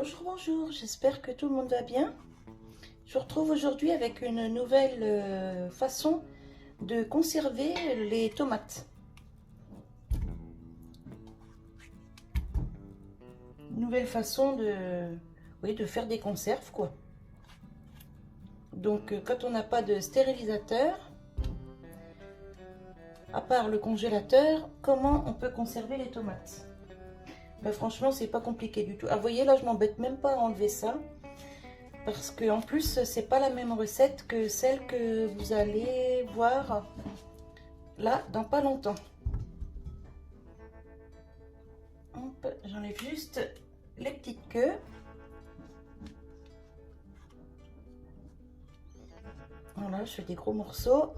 Bonjour, bonjour, j'espère que tout le monde va bien. Je vous retrouve aujourd'hui avec une nouvelle façon de conserver les tomates. Une nouvelle façon de faire des conserves, quoi. Donc, quand on n'a pas de stérilisateur, à part le congélateur, comment on peut conserver les tomates? Ben, franchement, c'est pas compliqué du tout. Ah, vous voyez, là, je m'embête même pas à enlever ça. Parce que en plus, c'est pas la même recette que celle que vous allez voir là dans pas longtemps. J'enlève juste les petites queues. Voilà, je fais des gros morceaux.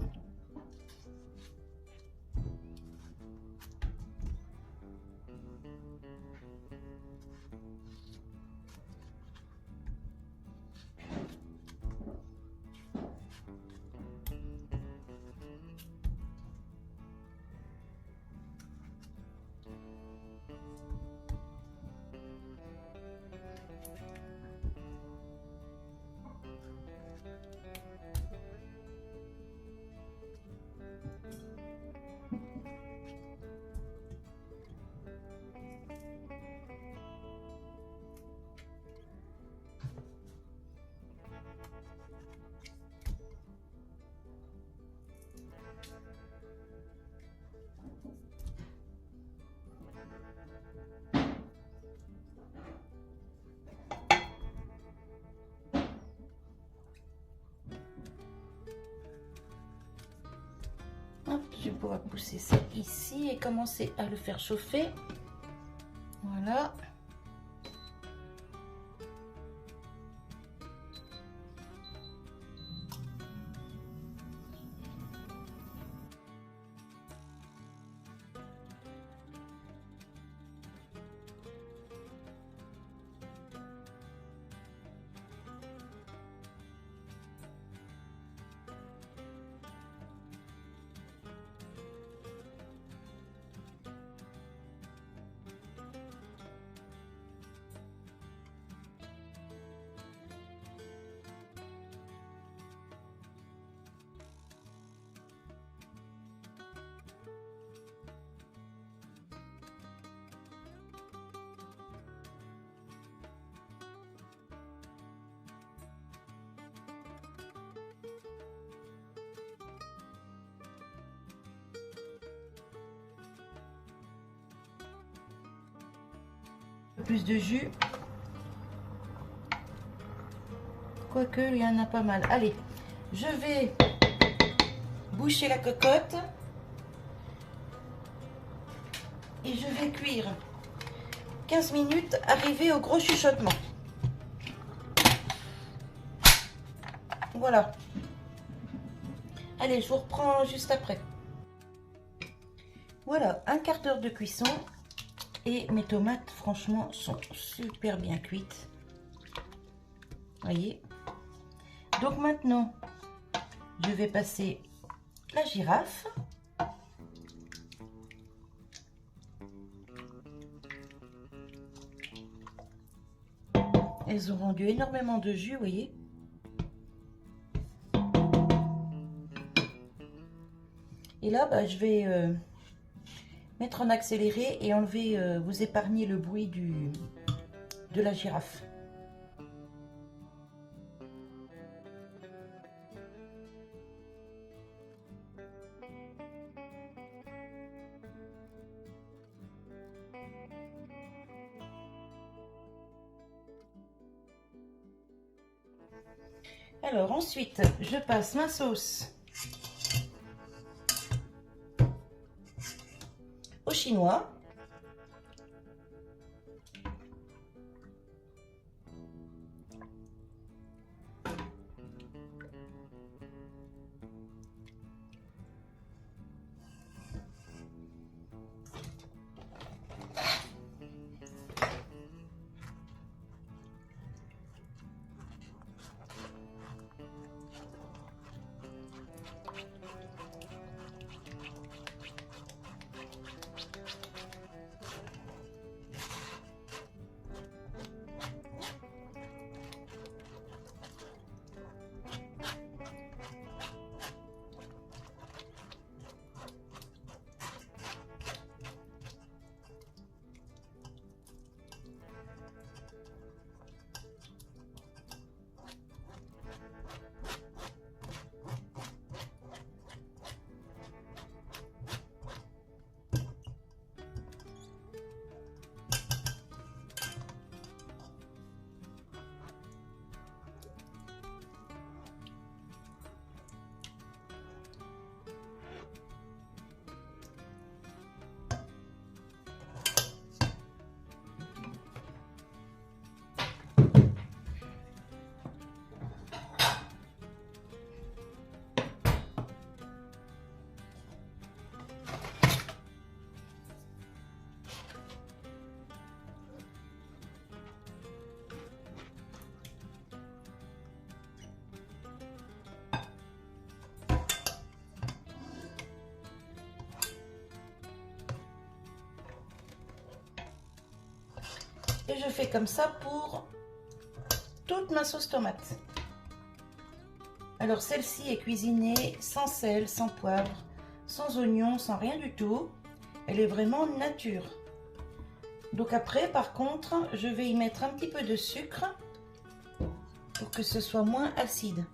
Hop, je vais pouvoir pousser ça ici et commencer à le faire chauffer. Voilà. Plus de jus. Quoique, il y en a pas mal. Allez, je vais boucher la cocotte. Et je vais cuire 15 minutes, arriver au gros chuchotement. Voilà. Allez, je vous reprends juste après. Voilà, un quart d'heure de cuisson. Et mes tomates, franchement, sont super bien cuites. Voyez. Donc maintenant, je vais passer la girafe. Elles ont rendu énormément de jus, vous voyez. Et là, bah, je vais mettre en accéléré et enlever, vous épargner le bruit de la girafe. Alors ensuite, je passe ma sauce au chinois. Et je fais comme ça pour toute ma sauce tomate. Alors celle-ci est cuisinée sans sel, sans poivre, sans oignon, sans rien du tout. Elle est vraiment nature. Donc après, par contre, je vais y mettre un petit peu de sucre pour que ce soit moins acide.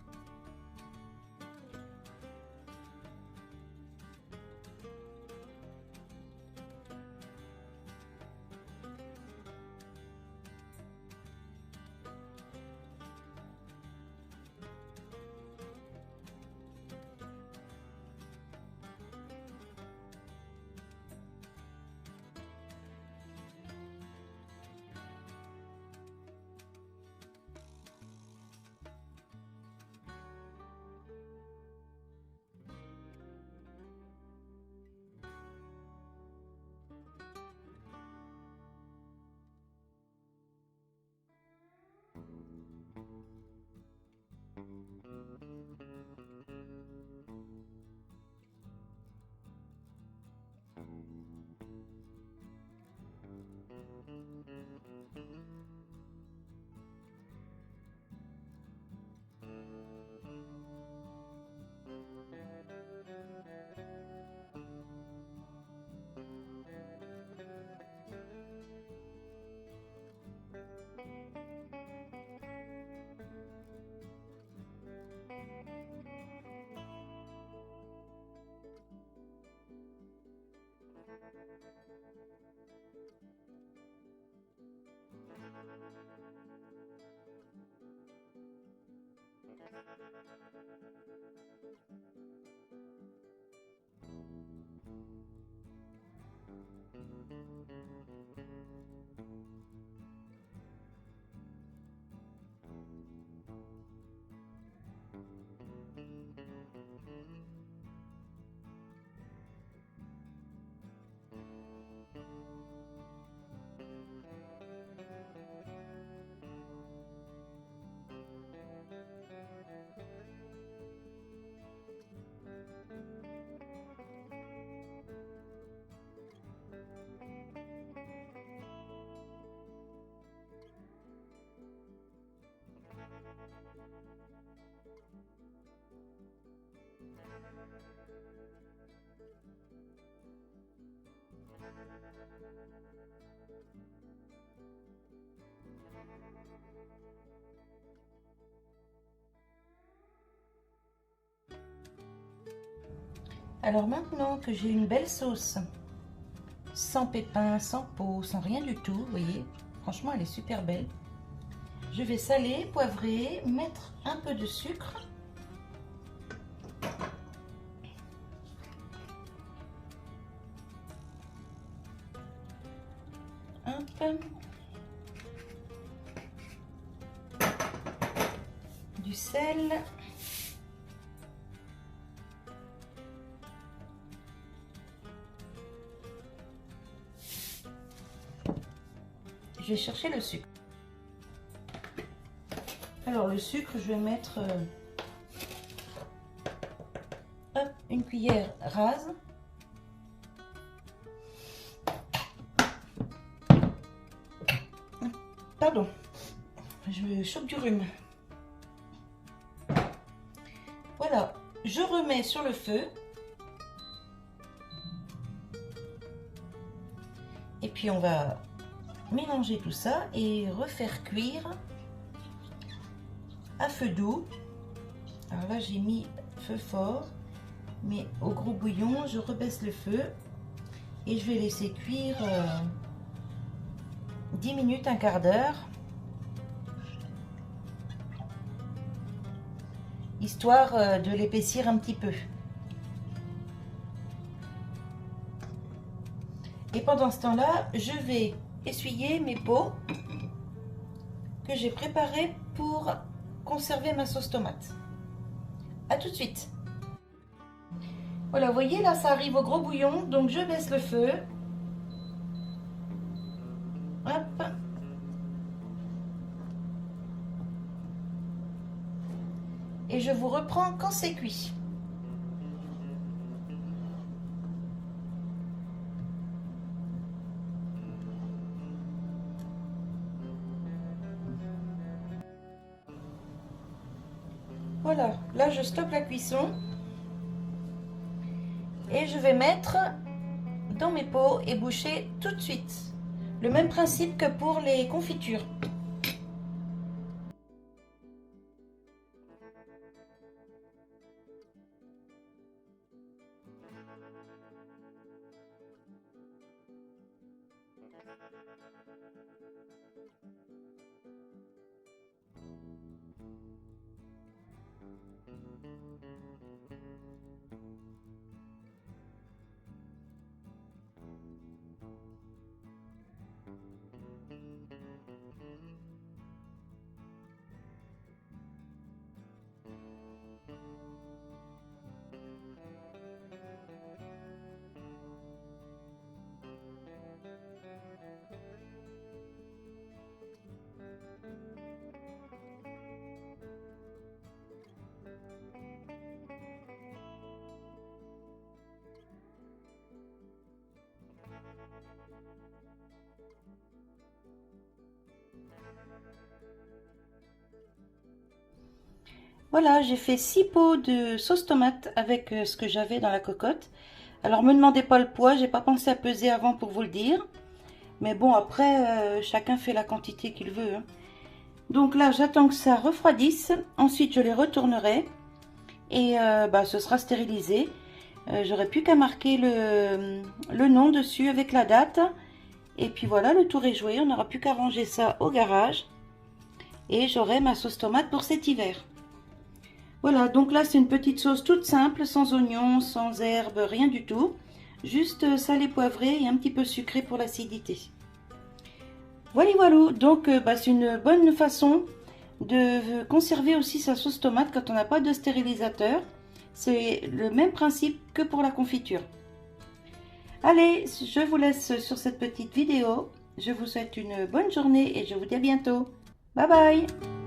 Alors maintenant que j'ai une belle sauce, sans pépins, sans peau, sans rien du tout, vous voyez, franchement elle est super belle. Je vais saler, poivrer, mettre un peu de sucre. Hop. Du sel. Je vais chercher le sucre. Alors le sucre, je vais mettre hop, une cuillère rase. Pardon, je chope du rhume. Voilà, je remets sur le feu. Et puis on va mélanger tout ça et refaire cuire à feu doux. Alors là j'ai mis feu fort, mais au gros bouillon je rebaisse le feu et je vais laisser cuire 10 minutes, un quart d'heure, histoire de l'épaissir un petit peu. Et pendant ce temps-là, je vais essuyer mes pots que j'ai préparés pour conserver ma sauce tomate. A tout de suite. Voilà, vous voyez là, ça arrive au gros bouillon, donc je baisse le feu. Hop. Et je vous reprends quand c'est cuit. Voilà, là je stoppe la cuisson et je vais mettre dans mes pots et boucher tout de suite. Le même principe que pour les confitures. Voilà, j'ai fait 6 pots de sauce tomate avec ce que j'avais dans la cocotte. Alors, me demandez pas le poids, j'ai pas pensé à peser avant pour vous le dire. Mais bon, après, chacun fait la quantité qu'il veut, hein. Donc là, j'attends que ça refroidisse. Ensuite, je les retournerai et ce sera stérilisé. J'aurai plus qu'à marquer le nom dessus avec la date. Et puis voilà, le tour est joué. On n'aura plus qu'à ranger ça au garage. Et j'aurai ma sauce tomate pour cet hiver. Voilà, donc là c'est une petite sauce toute simple, sans oignons, sans herbes, rien du tout. Juste salé, poivré et un petit peu sucré pour l'acidité. Voilà, voilà, donc c'est une bonne façon de conserver aussi sa sauce tomate quand on n'a pas de stérilisateur. C'est le même principe que pour la confiture. Allez, je vous laisse sur cette petite vidéo. Je vous souhaite une bonne journée et je vous dis à bientôt. Bye bye!